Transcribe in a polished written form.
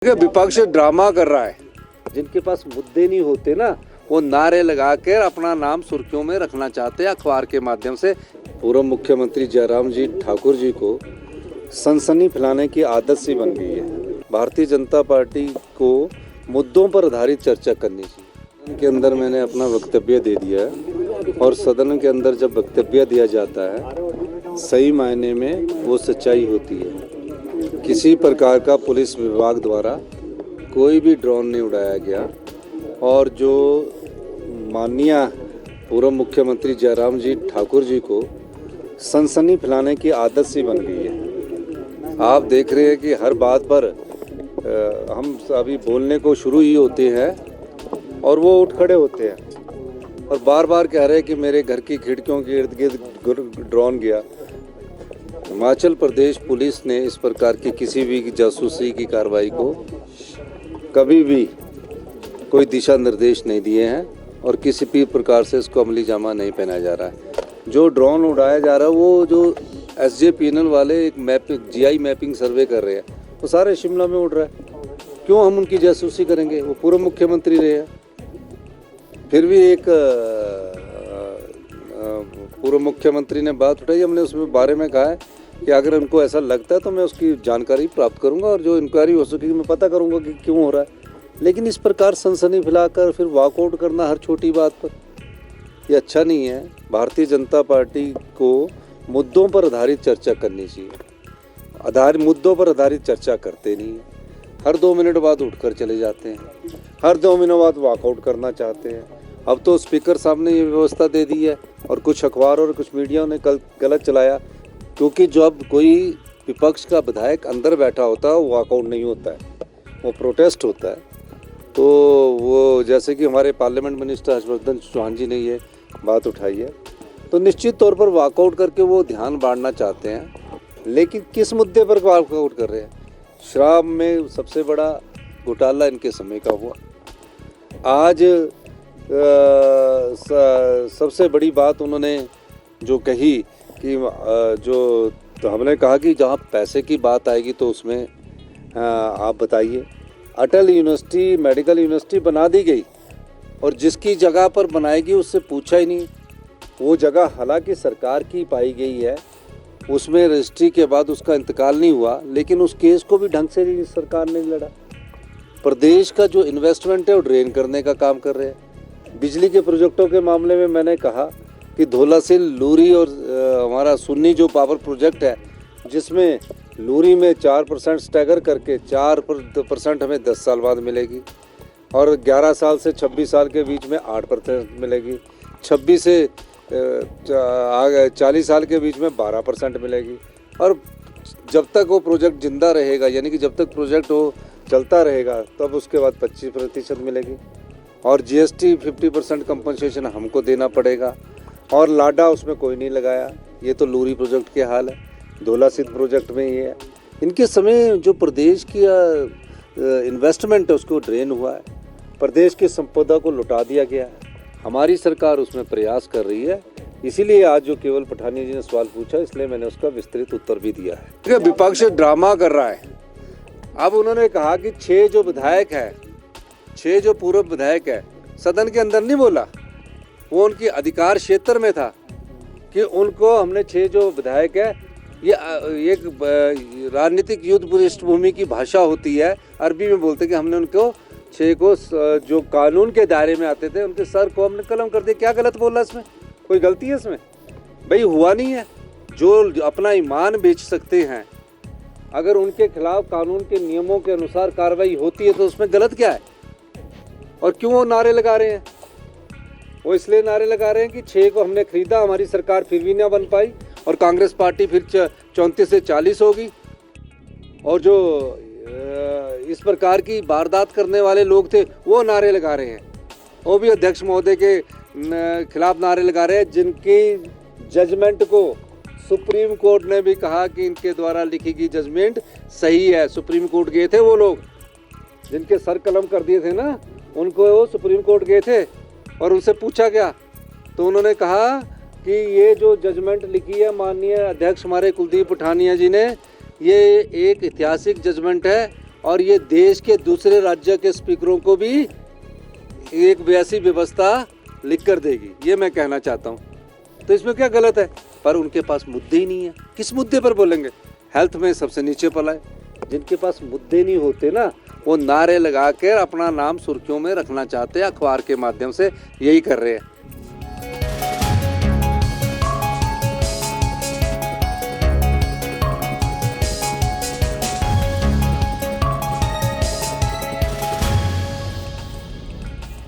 विपक्ष ड्रामा कर रहा है। जिनके पास मुद्दे नहीं होते ना, वो नारे लगाकर अपना नाम सुर्खियों में रखना चाहते हैं अखबार के माध्यम से। पूर्व मुख्यमंत्री जयराम जी ठाकुर जी को सनसनी फैलाने की आदत सी बन गई है। भारतीय जनता पार्टी को मुद्दों पर आधारित चर्चा करनी चाहिए। सदन के अंदर मैंने अपना वक्तव्य दे दिया है और सदन के अंदर जब वक्तव्य दिया जाता है सही मायने में वो सच्चाई होती है। किसी प्रकार का पुलिस विभाग द्वारा कोई भी ड्रोन नहीं उड़ाया गया और जो माननीय पूर्व मुख्यमंत्री जयराम जी ठाकुर जी को सनसनी फैलाने की आदत सी बन गई है। आप देख रहे हैं कि हर बात पर हम अभी बोलने को शुरू ही होते हैं और वो उठ खड़े होते हैं और बार बार कह रहे हैं कि मेरे घर की खिड़कियों के इर्द गिर्द ड्रोन गया। हिमाचल प्रदेश पुलिस ने इस प्रकार की किसी भी जासूसी की कार्रवाई को कभी भी कोई दिशा निर्देश नहीं दिए हैं और किसी भी प्रकार से इसको अमली जामा नहीं पहनाया जा रहा है। जो ड्रोन उड़ाया जा रहा है वो जो SJPNL वाले एक GI मैपिंग सर्वे कर रहे हैं, वो सारे शिमला में उड़ रहा है। क्यों हम उनकी जासूसी करेंगे? वो पूर्व मुख्यमंत्री रहे हैं। फिर भी एक पूर्व मुख्यमंत्री ने बात उठाई, हमने उसमें बारे में कहा है कि अगर उनको ऐसा लगता है तो मैं उसकी जानकारी प्राप्त करूंगा और जो इंक्वायरी हो सकेगी मैं पता करूंगा कि क्यों हो रहा है। लेकिन इस प्रकार सनसनी फैलाकर फिर वॉकआउट करना हर छोटी बात पर, ये अच्छा नहीं है। भारतीय जनता पार्टी को मुद्दों पर आधारित चर्चा करनी चाहिए। मुद्दों पर आधारित चर्चा करते नहीं है। हर 2 मिनट बाद उठकर चले जाते हैं, हर 2 मिनट बाद वॉकआउट करना चाहते हैं। अब तो स्पीकर साहब ने ये व्यवस्था दे दी है और कुछ अखबार और कुछ मीडिया ने कल गलत चलाया, क्योंकि जब कोई विपक्ष का विधायक अंदर बैठा होता है वो वॉकआउट नहीं होता है, वो प्रोटेस्ट होता है। तो वो जैसे कि हमारे पार्लियामेंट मिनिस्टर हर्षवर्धन चौहान जी ने ये बात उठाई है, तो निश्चित तौर पर वॉकआउट करके वो ध्यान बांटना चाहते हैं। लेकिन किस मुद्दे पर वॉकआउट कर रहे हैं? शराब में सबसे बड़ा घोटाला इनके समय का हुआ। आज सबसे बड़ी बात उन्होंने जो कही कि तो हमने कहा कि जहाँ पैसे की बात आएगी तो उसमें आप बताइए। अटल यूनिवर्सिटी मेडिकल यूनिवर्सिटी बना दी गई और जिसकी जगह पर बनाएगी उससे पूछा ही नहीं। वो जगह हालांकि सरकार की पाई गई है, उसमें रजिस्ट्री के बाद उसका इंतकाल नहीं हुआ, लेकिन उस केस को भी ढंग से सरकार ने लड़ा। प्रदेश का जो इन्वेस्टमेंट है वो ड्रेन करने का काम कर रहे हैं। बिजली के प्रोजेक्टों के मामले में मैंने कहा कि धौलासिल लूरी और हमारा सुन्नी जो पावर प्रोजेक्ट है, जिसमें लूरी में 4% स्टैगर करके 4% हमें 10 साल बाद मिलेगी और 11 साल से 26 साल के बीच में 8% मिलेगी, 26 से 40 साल के बीच में 12% मिलेगी। और जब तक वो प्रोजेक्ट जिंदा रहेगा, यानी कि जब तक प्रोजेक्ट वो चलता रहेगा, तब उसके बाद 25% मिलेगी और GST 50% कंपनसेशन हमको देना पड़ेगा। और लाडा उसमें कोई नहीं लगाया। ये तो लूरी प्रोजेक्ट के हाल है, धौलासिल प्रोजेक्ट में ये है। इनके समय जो प्रदेश की इन्वेस्टमेंट है उसको ड्रेन हुआ है, प्रदेश की संपदा को लुटा दिया गया है। हमारी सरकार उसमें प्रयास कर रही है। इसीलिए आज जो केवल पठानिया जी ने सवाल पूछा, इसलिए मैंने उसका विस्तृत उत्तर भी दिया है। विपक्ष ड्रामा कर रहा है। अब उन्होंने कहा कि 6 जो विधायक है, 6 जो पूर्व विधायक है, सदन के अंदर नहीं बोला, वो उनकी अधिकार क्षेत्र में था कि उनको हमने 6 जो विधायक है, ये एक राजनीतिक युद्ध पृष्ठभूमि की भाषा होती है, अरबी में बोलते कि हमने उनको 6 को जो कानून के दायरे में आते थे उनके सर को हमने कलम कर दिया। क्या गलत बोला इसमें? कोई गलती है इसमें? भाई हुआ नहीं है। जो अपना ईमान बेच सकते हैं, अगर उनके खिलाफ कानून के नियमों के अनुसार कार्रवाई होती है तो उसमें गलत क्या है? और क्यों वो नारे लगा रहे हैं? वो इसलिए नारे लगा रहे हैं कि 6 को हमने खरीदा, हमारी सरकार फिर भी ना बन पाई और कांग्रेस पार्टी फिर 34 से 40 होगी। और जो इस प्रकार की वारदात करने वाले लोग थे वो नारे लगा रहे हैं, वो भी अध्यक्ष महोदय के खिलाफ नारे लगा रहे हैं, जिनकी जजमेंट को सुप्रीम कोर्ट ने भी कहा कि इनके द्वारा लिखी गई जजमेंट सही है। सुप्रीम कोर्ट गए थे वो लोग, जिनके सर कलम कर दिए थे ना, उनको वो सुप्रीम कोर्ट गए थे और उनसे पूछा गया तो उन्होंने कहा कि ये जो जजमेंट लिखी है माननीय अध्यक्ष हमारे कुलदीप पठानिया जी ने, ये एक ऐतिहासिक जजमेंट है और ये देश के दूसरे राज्य के स्पीकरों को भी एक वैसी व्यवस्था लिख कर देगी, ये मैं कहना चाहता हूँ। तो इसमें क्या गलत है? पर उनके पास मुद्दे ही नहीं है, किस मुद्दे पर बोलेंगे? हेल्थ में सबसे नीचे पला है। जिनके पास मुद्दे नहीं होते ना, वो नारे लगा कर अपना नाम सुर्खियों में रखना चाहते हैं, अखबार के माध्यम से यही कर रहे हैं।